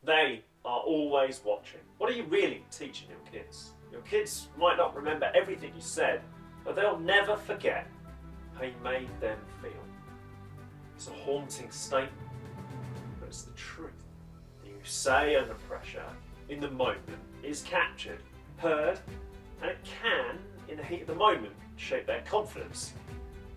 They are always watching. What are you really teaching your kids? Your kids might not remember everything you said, but they'll never forget how you made them feel. It's a haunting statement, but it's the truth. What you say under pressure, in the moment, is captured, heard, and it can, in the heat of the moment, shape their confidence,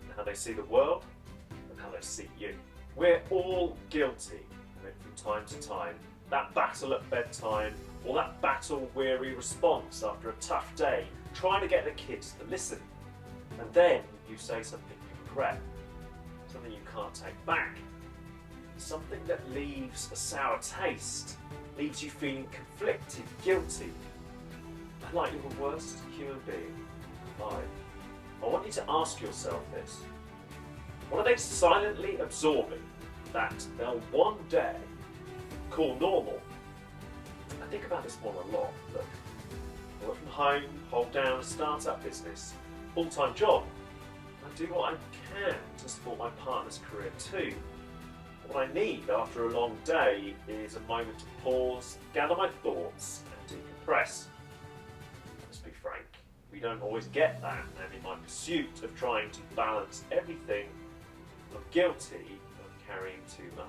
and how they see the world, and how they see you. We're all guilty of it from time to time. That battle at bedtime, or that battle-weary response after a tough day, trying to get the kids to listen. And then you say something you regret, something you can't take back, something that leaves a sour taste, leaves you feeling conflicted, guilty, and like you're the worst human being alive. I want you to ask yourself this. What are they silently absorbing that they'll one day call normal? I think about this one a lot. Look, I work from home, hold down a start-up business, full-time job. I do what I can to support my partner's career too. What I need after a long day is a moment to pause, gather my thoughts and decompress. Let's be frank, we don't always get that, and in my pursuit of trying to balance everything, I'm guilty of carrying too much.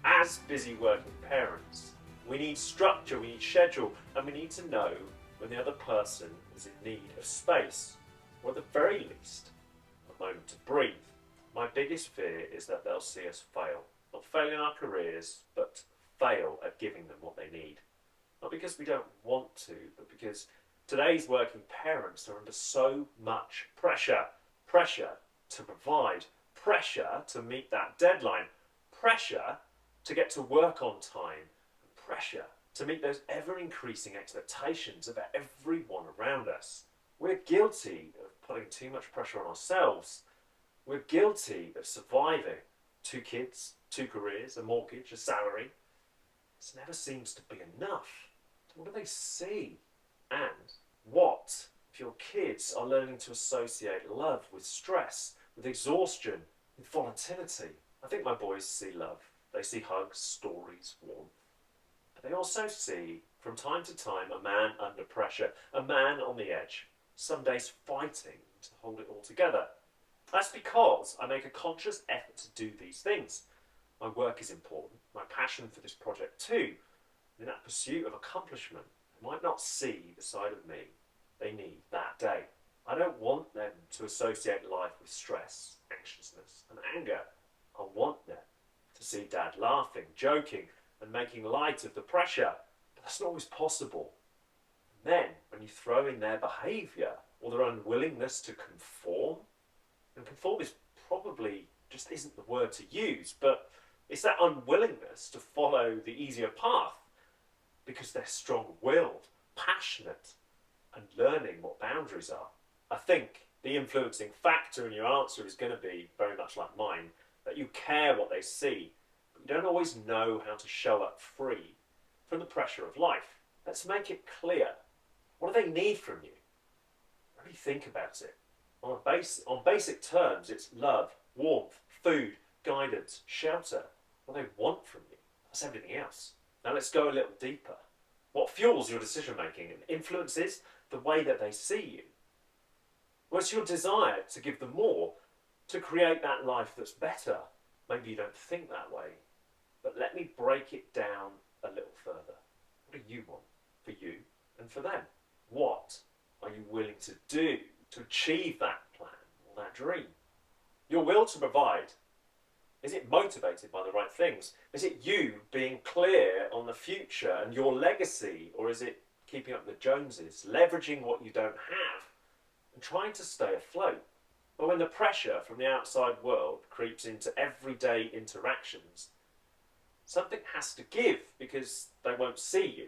As busy working parents, we need structure, we need schedule, and we need to know when the other person is in need of space, or at the very least, a moment to breathe. My biggest fear is that they'll see us fail. Not fail in our careers, but fail at giving them what they need. Not because we don't want to, but because today's working parents are under so much pressure. Pressure to provide, pressure to meet that deadline, pressure to get to work on time, and pressure to meet those ever-increasing expectations of everyone around us. We're guilty of putting too much pressure on ourselves. We're guilty of surviving. 2 kids, 2 careers, a mortgage, a salary. This never seems to be enough. So what do they see? And what if your kids are learning to associate love with stress, with exhaustion, with volatility? I think my boys see love. They see hugs, stories, warmth. But they also see, from time to time, a man under pressure, a man on the edge, some days fighting to hold it all together. That's because I make a conscious effort to do these things. My work is important, my passion for this project too. In that pursuit of accomplishment, they might not see the side of me they need that day. I don't want them to associate life with stress, anxiousness, and anger. I want them to see Dad laughing, joking, and making light of the pressure. But that's not always possible. And then, when you throw in their behaviour or their unwillingness to conform, and conform is probably just isn't the word to use, but it's that unwillingness to follow the easier path because they're strong-willed, passionate, and learning what boundaries are. I think the influencing factor in your answer is going to be very much like mine, that you care what they see, but you don't always know how to show up free from the pressure of life. Let's make it clear. What do they need from you? Really think about it. On basic terms, it's love, warmth, food, guidance, shelter. What they want from you. That's everything else. Now let's go a little deeper. What fuels your decision making and influences the way that they see you? What's your desire to give them more, to create that life that's better? Maybe you don't think that way, but let me break it down a little further. What do you want for you and for them? What are you willing to do to achieve that plan or that dream? Your will to provide, is it motivated by the right things? Is it you being clear on the future and your legacy, or is it keeping up with the Joneses, leveraging what you don't have and trying to stay afloat? But when the pressure from the outside world creeps into everyday interactions, something has to give because they won't see you.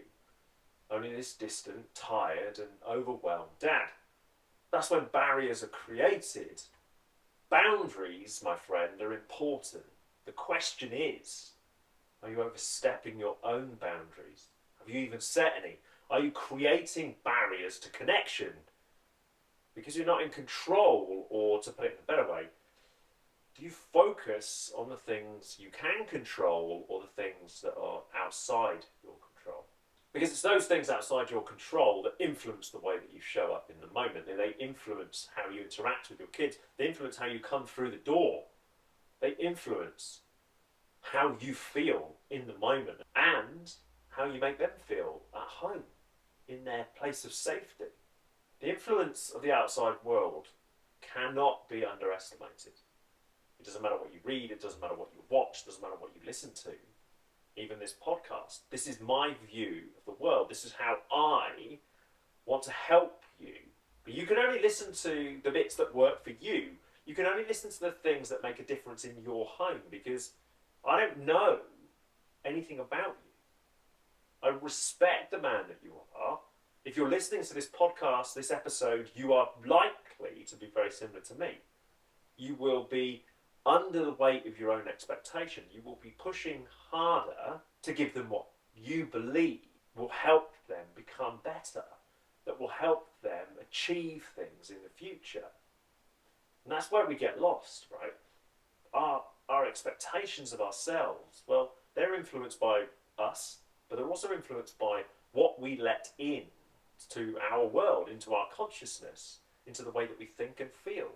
Only this distant, tired and overwhelmed dad. That's when barriers are created. Boundaries, my friend, are important. The question is, are you overstepping your own boundaries? Have you even set any? Are you creating barriers to connection because you're not in control, or to put it in a better way, do you focus on the things you can control or the things that are outside your Because it's those things outside your control that influence the way that you show up in the moment. They influence how you interact with your kids. They influence how you come through the door. They influence how you feel in the moment and how you make them feel at home, in their place of safety. The influence of the outside world cannot be underestimated. It doesn't matter what you read, it doesn't matter what you watch, it doesn't matter what you listen to. Even this podcast. This is my view of the world. This is how I want to help you. But you can only listen to the bits that work for you. You can only listen to the things that make a difference in your home, because I don't know anything about you. I respect the man that you are. If you're listening to this podcast, this episode, you are likely to be very similar to me. You will be under the weight of your own expectation. You will be pushing harder to give them what you believe will help them become better, that will help them achieve things in the future. And that's where we get lost, right? Our expectations of ourselves, well, they're influenced by us, but they're also influenced by what we let in to our world, into our consciousness, into the way that we think and feel.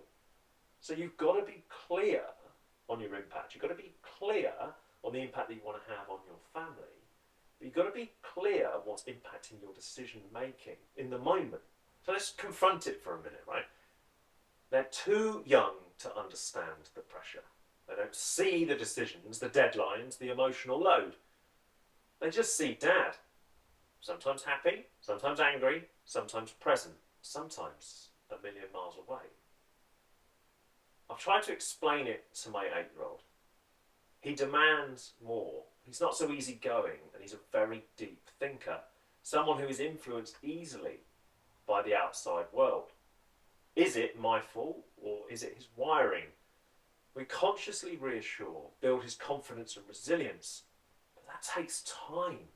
So you've got to be clear on your impact. You've got to be clear on the impact that you want to have on your family. But you've got to be clear what's impacting your decision making in the moment. So let's confront it for a minute, right? They're too young to understand the pressure. They don't see the decisions, the deadlines, the emotional load. They just see dad. Sometimes happy, sometimes angry, sometimes present, sometimes a million miles away. I've tried to explain it to my 8-year-old. He demands more. He's not so easygoing, and he's a very deep thinker. Someone who is influenced easily by the outside world. Is it my fault, or is it his wiring? We consciously reassure, build his confidence and resilience, but that takes time.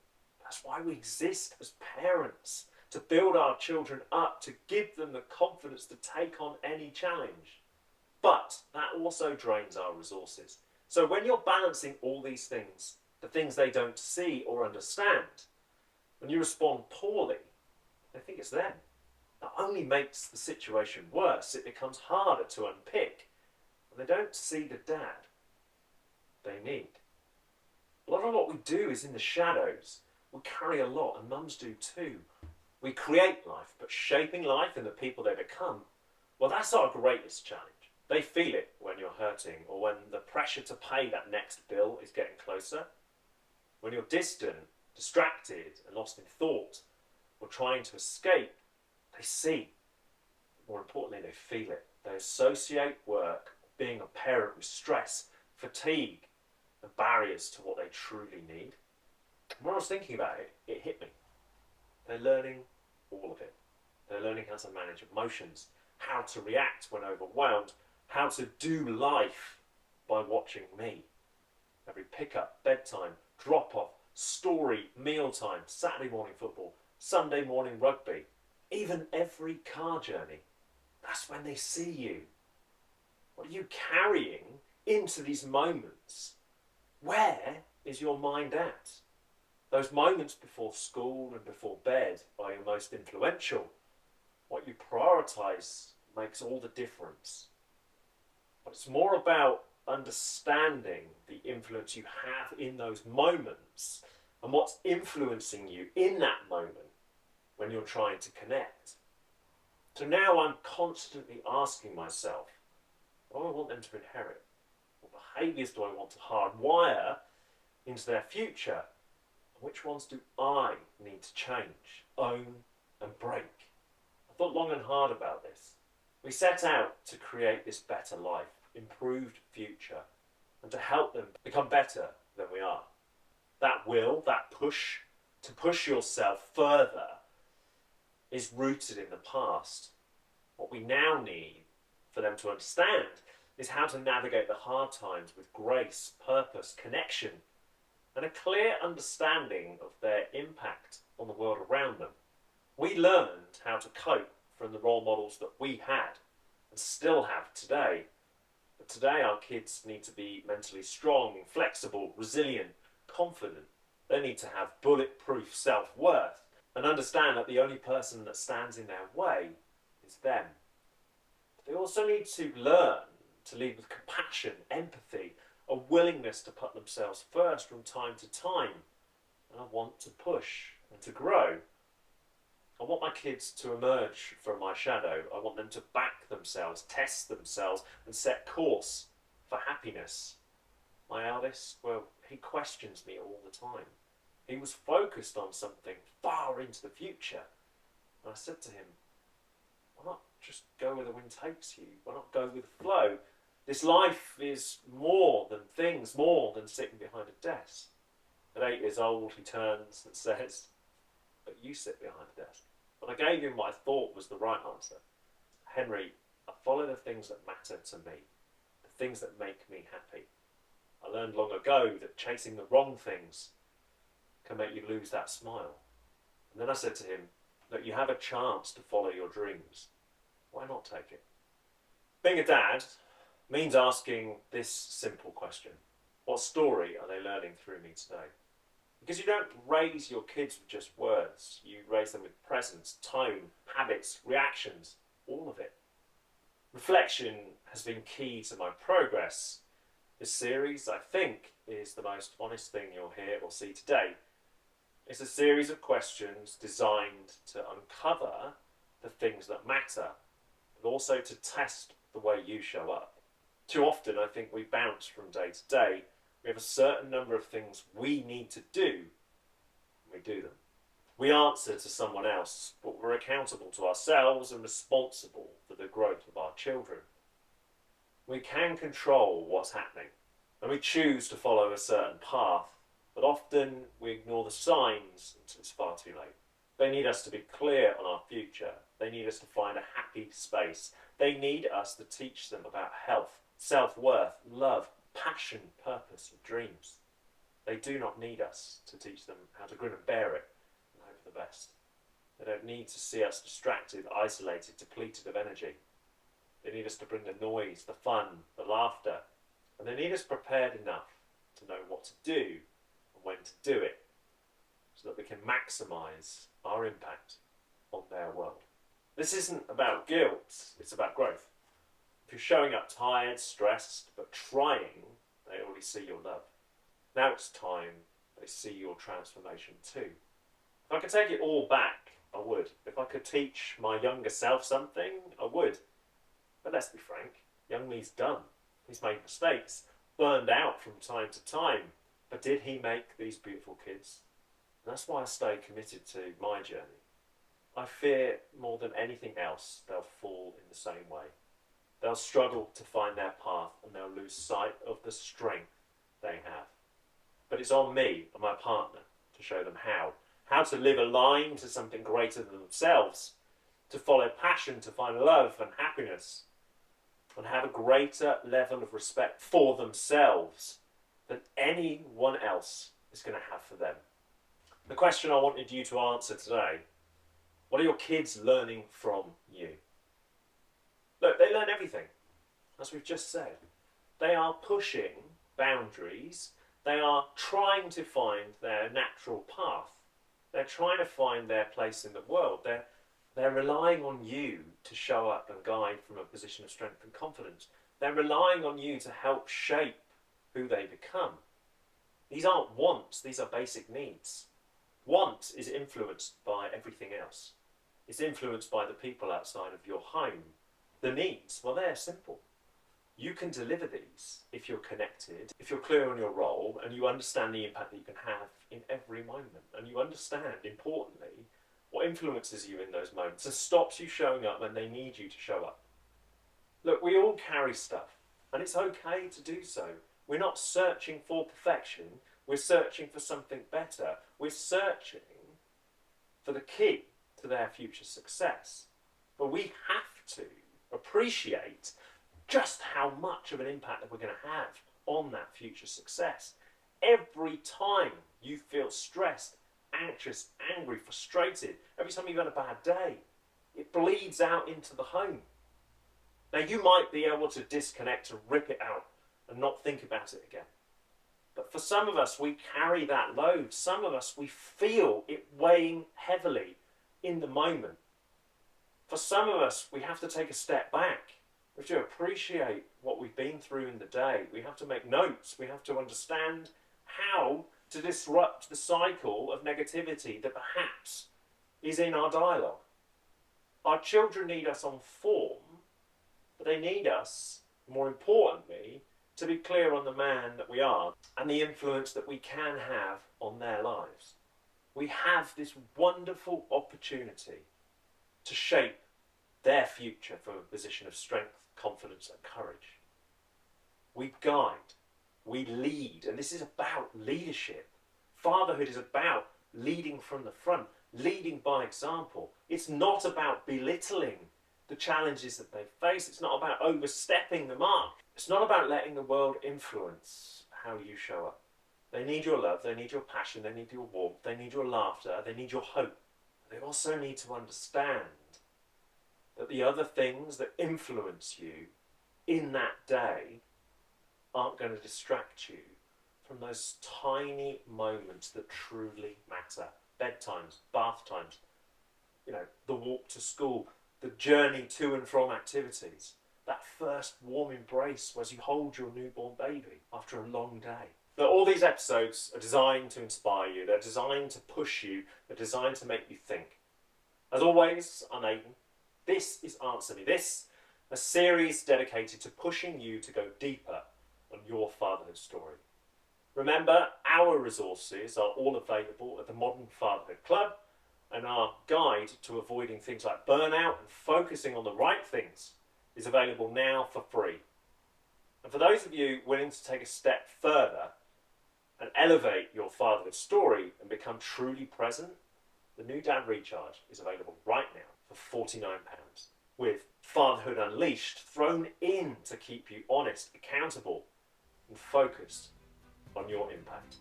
That's why we exist as parents, to build our children up, to give them the confidence to take on any challenge. But that also drains our resources. So when you're balancing all these things, the things they don't see or understand, when you respond poorly, they think it's them. That only makes the situation worse. It becomes harder to unpick. And they don't see the dad they need. A lot of what we do is in the shadows. We carry a lot, and mums do too. We create life, but shaping life and the people they become, well, that's our greatest challenge. They feel it when you're hurting, or when the pressure to pay that next bill is getting closer. When you're distant, distracted, and lost in thought, or trying to escape, they see. More importantly, they feel it. They associate work, being a parent, with stress, fatigue, and barriers to what they truly need. When I was thinking about it, it hit me. They're learning all of it. They're learning how to manage emotions, how to react when overwhelmed, how to do life by watching me. Every pickup, bedtime, drop-off, story, mealtime, Saturday morning football, Sunday morning rugby, even every car journey. That's when they see you. What are you carrying into these moments? Where is your mind at? Those moments before school and before bed are your most influential. What you prioritise makes all the difference. But it's more about understanding the influence you have in those moments and what's influencing you in that moment when you're trying to connect. So now I'm constantly asking myself, what do I want them to inherit? What behaviours do I want to hardwire into their future? And which ones do I need to change, own and break? I thought long and hard about this. We set out to create this better life, improved future, and to help them become better than we are. That will, that push, to push yourself further is rooted in the past. What we now need for them to understand is how to navigate the hard times with grace, purpose, connection, and a clear understanding of their impact on the world around them. We learned how to cope from the role models that we had and still have today. But today our kids need to be mentally strong, flexible, resilient, confident. They need to have bulletproof self-worth and understand that the only person that stands in their way is them. They also need to learn to lead with compassion, empathy, a willingness to put themselves first from time to time. And I want to push and to grow. I want my kids to emerge from my shadow. I want them to back themselves, test themselves, and set course for happiness. My eldest, well, he questions me all the time. He was focused on something far into the future. And I said to him, why not just go where the wind takes you? Why not go with the flow? This life is more than things, more than sitting behind a desk. At 8 years old, he turns and says, but you sit behind a desk. But I gave him what I thought was the right answer. Henry, I follow the things that matter to me, the things that make me happy. I learned long ago that chasing the wrong things can make you lose that smile. And then I said to him, look, you have a chance to follow your dreams. Why not take it? Being a dad means asking this simple question. What story are they learning through me today? Because you don't raise your kids with just words. You raise them with presence, tone, habits, reactions, all of it. Reflection has been key to my progress. This series, I think, is the most honest thing you'll hear or see today. It's a series of questions designed to uncover the things that matter, but also to test the way you show up. Too often, I think we bounce from day to day. We have a certain number of things we need to do, and we do them. We answer to someone else, but we're accountable to ourselves and responsible for the growth of our children. We can control what's happening, and we choose to follow a certain path, but often we ignore the signs until it's far too late. They need us to be clear on our future. They need us to find a happy space. They need us to teach them about health, self-worth, love, passion, purpose, and dreams. They do not need us to teach them how to grin and bear it and hope for the best. They don't need to see us distracted, isolated, depleted of energy. They need us to bring the noise, the fun, the laughter, and they need us prepared enough to know what to do and when to do it so that we can maximise our impact on their world. This isn't about guilt, it's about growth. If you're showing up tired, stressed, but trying, they already see your love. Now it's time they see your transformation too. If I could take it all back, I would. If I could teach my younger self something, I would. But let's be frank, young me's done. He's made mistakes, burned out from time to time. But did he make these beautiful kids? And that's why I stay committed to my journey. I fear more than anything else they'll fall in the same way. They'll struggle to find their path and they'll lose sight of the strength they have. But it's on me and my partner to show them how to live aligned to something greater than themselves, to follow passion, to find love and happiness, and have a greater level of respect for themselves than anyone else is going to have for them. The question I wanted you to answer today, what are your kids learning from you? Look, they learn everything, as we've just said. They are pushing boundaries. They are trying to find their natural path. They're trying to find their place in the world. They're relying on you to show up and guide from a position of strength and confidence. They're relying on you to help shape who they become. These aren't wants, these are basic needs. Want is influenced by everything else. It's influenced by the people outside of your home. The needs, well, they're simple. You can deliver these if you're connected, if you're clear on your role, and you understand the impact that you can have in every moment. And you understand, importantly, what influences you in those moments and stops you showing up when they need you to show up. Look, we all carry stuff, and it's okay to do so. We're not searching for perfection. We're searching for something better. We're searching for the key to their future success. But we have to appreciate just how much of an impact that we're going to have on that future success. Every time you feel stressed, anxious, angry, frustrated, every time you've had a bad day, it bleeds out into the home. Now, you might be able to disconnect and rip it out and not think about it again. But for some of us, we carry that load. Some of us, we feel it weighing heavily in the moment. For some of us, we have to take a step back. We have to appreciate what we've been through in the day. We have to make notes. We have to understand how to disrupt the cycle of negativity that perhaps is in our dialogue. Our children need us on form, but they need us, more importantly, to be clear on the man that we are and the influence that we can have on their lives. We have this wonderful opportunity to shape their future from a position of strength, confidence and courage. We guide, we lead, and this is about leadership. Fatherhood is about leading from the front, leading by example. It's not about belittling the challenges that they face. It's not about overstepping the mark. It's not about letting the world influence how you show up. They need your love, they need your passion, they need your warmth, they need your laughter, they need your hope. They also need to understand that the other things that influence you in that day aren't going to distract you from those tiny moments that truly matter. Bedtimes, bath times, the walk to school, the journey to and from activities, that first warm embrace as you hold your newborn baby after a long day. Now, all these episodes are designed to inspire you, they're designed to push you, they're designed to make you think. As always, I'm Aidan. This is Answer Me This, a series dedicated to pushing you to go deeper on your fatherhood story. Remember, our resources are all available at the Modern Fatherhood Club, and our guide to avoiding things like burnout and focusing on the right things is available now for free. And for those of you willing to take a step further and elevate your fatherhood story and become truly present, the New Dad Recharge is available right now for £49, with Fatherhood Unleashed thrown in to keep you honest, accountable and focused on your impact.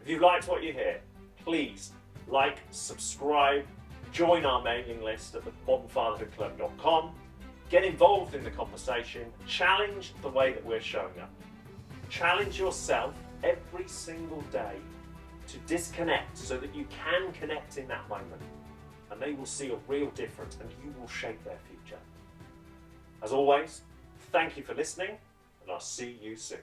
If you've liked what you hear, please like, subscribe, join our mailing list at themodernfatherhoodclub.com, get involved in the conversation, challenge the way that we're showing up. Challenge yourself every single day to disconnect so that you can connect in that moment, and they will see a real difference and you will shape their future. As always, thank you for listening, and I'll see you soon.